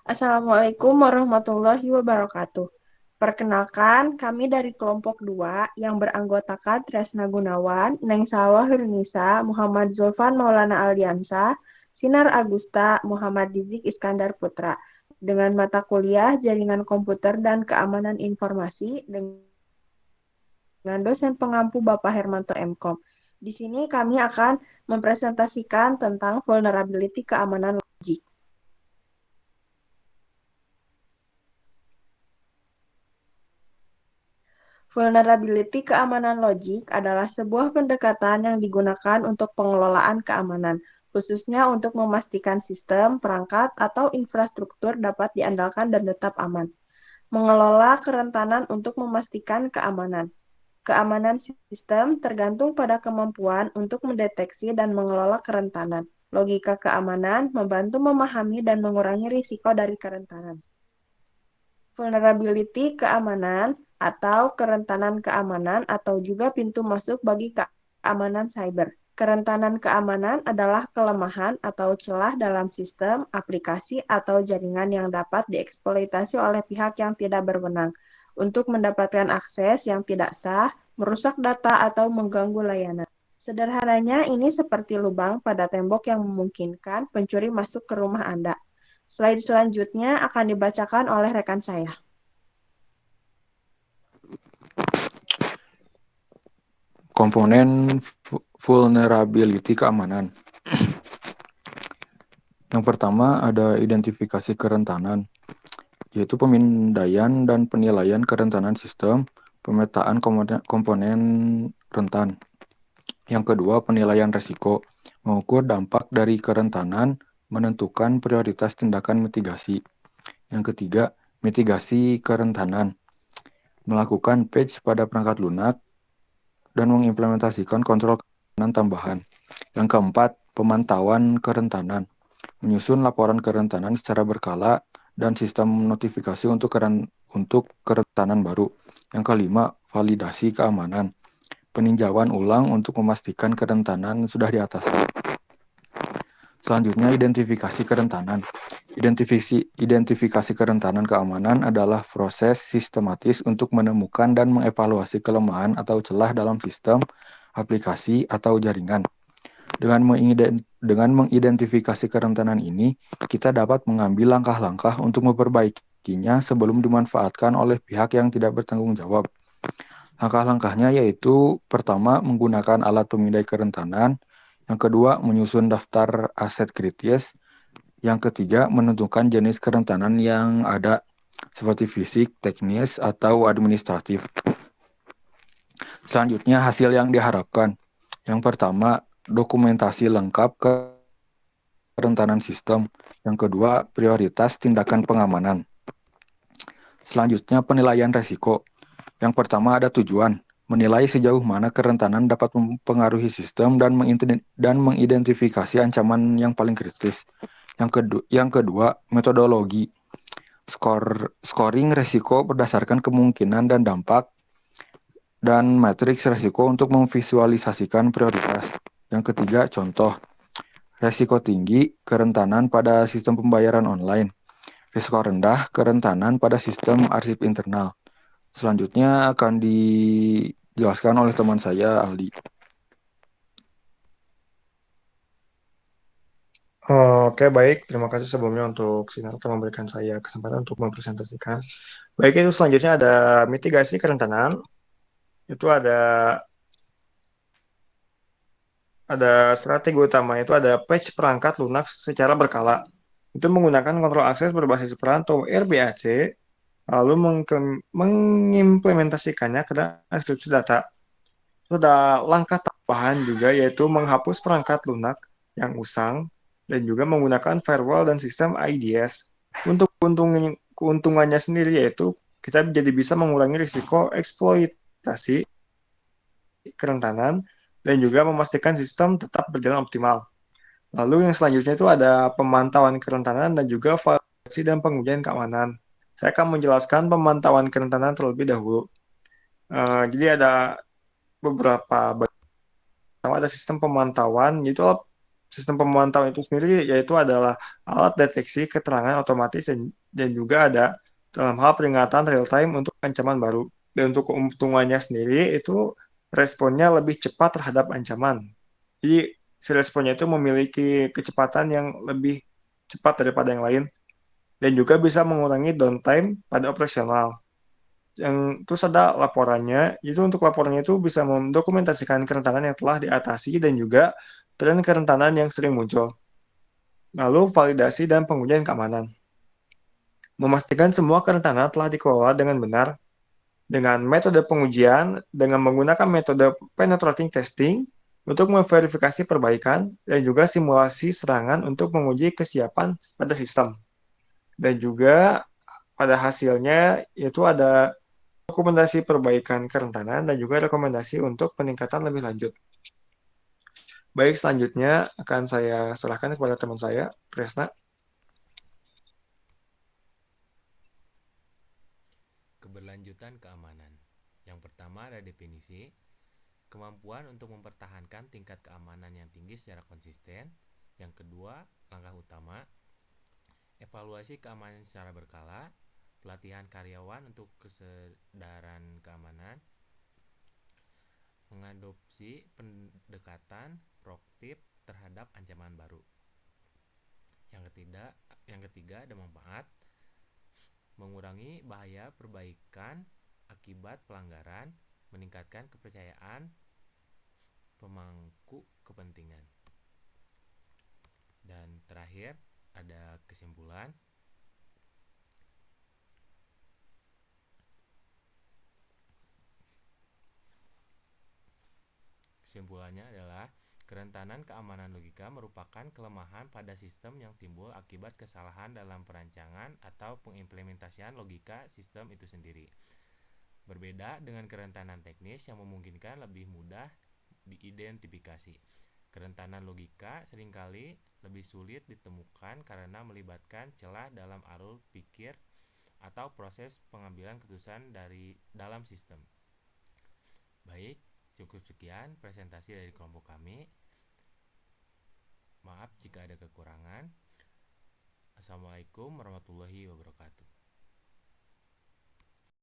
Assalamualaikum warahmatullahi wabarakatuh. Perkenalkan, kami dari kelompok 2 yang beranggotakan Tresna Gunawan, Neng Salwa Hurnisa, Muhammad Zulfan Maulana Aldiansa, Sinar Agusta, Muhammad Dizik Iskandar Putra, dengan mata kuliah Jaringan Komputer dan Keamanan Informasi dengan dosen pengampu Bapak Hermanto MKOM. Di sini kami akan mempresentasikan tentang vulnerability keamanan logik. Vulnerability keamanan logik adalah sebuah pendekatan yang digunakan untuk pengelolaan keamanan, khususnya untuk memastikan sistem, perangkat, atau infrastruktur dapat diandalkan dan tetap aman. Mengelola kerentanan untuk memastikan keamanan. Keamanan sistem tergantung pada kemampuan untuk mendeteksi dan mengelola kerentanan. Logika keamanan membantu memahami dan mengurangi risiko dari kerentanan. Vulnerability keamanan atau kerentanan keamanan atau juga pintu masuk bagi keamanan cyber. Kerentanan keamanan adalah kelemahan atau celah dalam sistem, aplikasi, atau jaringan yang dapat dieksploitasi oleh pihak yang tidak berwenang untuk mendapatkan akses yang tidak sah, merusak data, atau mengganggu layanan. Sederhananya, ini seperti lubang pada tembok yang memungkinkan pencuri masuk ke rumah Anda. Slide selanjutnya akan dibacakan oleh rekan saya. Komponen vulnerability keamanan. Yang pertama ada identifikasi kerentanan, yaitu pemindaian dan penilaian kerentanan sistem, pemetaan komponen rentan. Yang kedua, penilaian risiko, mengukur dampak dari kerentanan, menentukan prioritas tindakan mitigasi. Yang ketiga, mitigasi kerentanan, melakukan patch pada perangkat lunak, dan mengimplementasikan kontrol kerentanan tambahan. Yang keempat, pemantauan kerentanan, menyusun laporan kerentanan secara berkala dan sistem notifikasi untuk kerentanan baru. Yang kelima, validasi keamanan, peninjauan ulang untuk memastikan kerentanan sudah diatasi. Selanjutnya, identifikasi kerentanan. Identifikasi kerentanan keamanan adalah proses sistematis untuk menemukan dan mengevaluasi kelemahan atau celah dalam sistem, aplikasi, atau jaringan. Dengan mengidentifikasi kerentanan ini, kita dapat mengambil langkah-langkah untuk memperbaikinya sebelum dimanfaatkan oleh pihak yang tidak bertanggung jawab. Langkah-langkahnya yaitu, pertama, menggunakan alat pemindai kerentanan. Yang kedua, menyusun daftar aset kritis. Yang ketiga, menentukan jenis kerentanan yang ada, seperti fisik, teknis, atau administratif. Selanjutnya, hasil yang diharapkan. Yang pertama, dokumentasi lengkap kerentanan sistem. Yang kedua, prioritas tindakan pengamanan. Selanjutnya, penilaian resiko. Yang pertama ada tujuan, menilai sejauh mana kerentanan dapat mempengaruhi sistem dan mengidentifikasi ancaman yang paling kritis. Yang kedua, metodologi. Scoring resiko berdasarkan kemungkinan dan dampak, dan matriks resiko untuk memvisualisasikan prioritas. Yang ketiga, contoh. Resiko tinggi, kerentanan pada sistem pembayaran online. Risiko rendah, kerentanan pada sistem arsip internal. Selanjutnya akan dijelaskan oleh teman saya, Aldi. Oke, baik. Terima kasih sebelumnya untuk Sinar telah memberikan saya kesempatan untuk mempresentasikan. Baik, itu selanjutnya ada mitigasi kerentanan. Itu ada strategi utama, itu ada patch perangkat lunak secara berkala. Itu menggunakan kontrol akses berbasis peran atau RBAC, lalu mengimplementasikannya ke dalam enkripsi data. Itu ada langkah tambahan juga, yaitu menghapus perangkat lunak yang usang dan juga menggunakan firewall dan sistem IDS. Untuk keuntungannya sendiri yaitu kita jadi bisa mengurangi risiko eksploitasi kerentanan dan juga memastikan sistem tetap berjalan optimal. Lalu yang selanjutnya itu ada pemantauan kerentanan dan juga validasi dan pengujian keamanan. Saya akan menjelaskan pemantauan kerentanan terlebih dahulu. Jadi ada beberapa. Pertama ada sistem pemantauan, yaitu sistem pemantauan itu sendiri yaitu adalah alat deteksi keterangan otomatis dan juga ada dalam hal peringatan real time untuk ancaman baru. Dan untuk keuntungannya sendiri itu responnya lebih cepat terhadap ancaman. Jadi si responnya itu memiliki kecepatan yang lebih cepat daripada yang lain dan juga bisa mengurangi downtime pada operasional. Yang terus ada laporannya, itu untuk laporannya itu bisa mendokumentasikan kerentanan yang telah diatasi dan juga tren kerentanan yang sering muncul. Lalu validasi dan pengujian keamanan. Memastikan semua kerentanan telah dikelola dengan benar dengan metode pengujian dengan menggunakan metode penetrating testing untuk memverifikasi perbaikan dan juga simulasi serangan untuk menguji kesiapan pada sistem. Dan juga pada hasilnya itu ada rekomendasi perbaikan kerentanan dan juga rekomendasi untuk peningkatan lebih lanjut. Baik, selanjutnya akan saya serahkan kepada teman saya, Tresna. Keberlanjutan keamanan. Yang pertama ada definisi, kemampuan untuk mempertahankan tingkat keamanan yang tinggi secara konsisten. Yang kedua, langkah utama, evaluasi keamanan secara berkala, pelatihan karyawan untuk kesadaran keamanan, mengadopsi pendekatan proaktif terhadap ancaman baru. Yang ketiga ada manfaat, mengurangi bahaya perbaikan akibat pelanggaran, meningkatkan kepercayaan pemangku kepentingan. Dan terakhir ada kesimpulan. Kesimpulannya adalah kerentanan keamanan logika merupakan kelemahan pada sistem yang timbul akibat kesalahan dalam perancangan atau pengimplementasian logika sistem itu sendiri. Berbeda dengan kerentanan teknis yang memungkinkan lebih mudah diidentifikasi. Kerentanan logika seringkali lebih sulit ditemukan karena melibatkan celah dalam alur pikir atau proses pengambilan keputusan dalam sistem. Baik, cukup sekian presentasi dari kelompok kami. Maaf jika ada kekurangan. Assalamualaikum warahmatullahi wabarakatuh.